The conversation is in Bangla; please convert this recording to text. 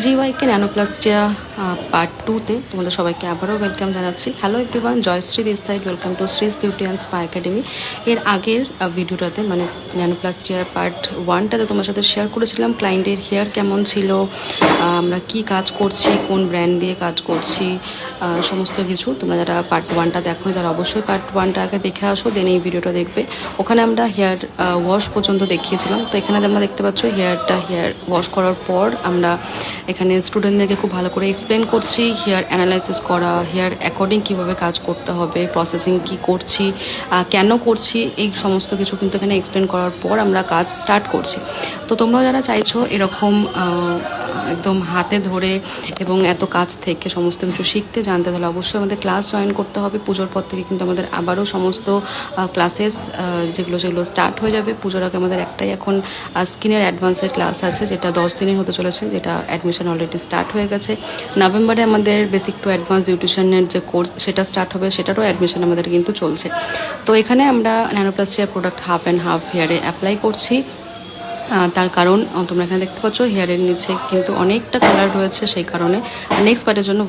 জিওয়াইকে ন্যানোপ্লাস্টিয়া পার্ট 2-তে তোমাদের সবাইকে আবারও ওয়েলকাম জানাচ্ছি। Hello everyone, Jayashree this side, welcome to Sree's beauty and spa academy. এর আগের ভিডিওটাতে মানে ন্যানোপ্লাস্টিয়ার পার্ট 1টাতে তোমার সাথে শেয়ার করেছিলাম ক্লায়েন্টের হেয়ার কেমন ছিল, আমরা কি কাজ করছি, কোন ব্র্যান্ড দিয়ে কাজ করছি, সমস্ত কিছু। তোমরা যারা পার্ট 1টা দেখো তারা অবশ্যই পার্ট 1টা আগে দেখে আসো, দেন এই ভিডিওটা দেখবে। ওখানে আমরা হেয়ার ওয়াশ পর্যন্ত দেখিয়েছিলাম। তো এখানে তোমরা দেখতে পাচ্ছ হেয়ার ওয়াশ করার পর আমরা এখানে স্টুডেন্টদেরকে খুব ভালো করে এক্সপ্লেন করছি হেয়ার অ্যানালাইসিস করা, হেয়ার অ্যাকর্ডিং কীভাবে কাজ করতে হবে, প্রসেসিং কি করছি, কেন করছি, এই সমস্ত কিছু কিন্তু এখানে এক্সপ্লেন করার পর আমরা কাজ স্টার্ট করছি। তো তোমরা যারা চাইছো এরকম একদম হাতে ধরে এবং এত কাজ থেকে সমস্ত কিছু শিখতে জানতে, তাহলে অবশ্যই আমাদের ক্লাস জয়েন করতে হবে। পুজোর পর থেকে কিন্তু আমাদের আবারও সমস্ত ক্লাসেস যেগুলো স্টার্ট হয়ে যাবে। পুজোর আগে আমাদের একটাই এখন স্কিনের অ্যাডভান্সের ক্লাস আছে, যেটা 10 দিনের হতে চলেছে, যেটা অ্যাডমিশন অলরেডি স্টার্ট হয়ে গেছে। নভেম্বরে আমাদের বেসিক টু অ্যাডভান্স বিউটিশিয়ানের যে কোর্স সেটা স্টার্ট হবে, সেটারও অ্যাডমিশন আমাদের কিন্তু চলছে। তো এখানে আমরা ন্যানোপ্লাস্টিয়ার প্রোডাক্ট হাফ অ্যান্ড হাফ হেয়ারে অ্যাপ্লাই করছি। তার কারণ তোমরা এখানে দেখতে পাচ্ছ হেয়ারের নিচে কিন্তু অনেকটা কালার রয়েছে, সেই কারণে নেক্সট পার্টের জন্য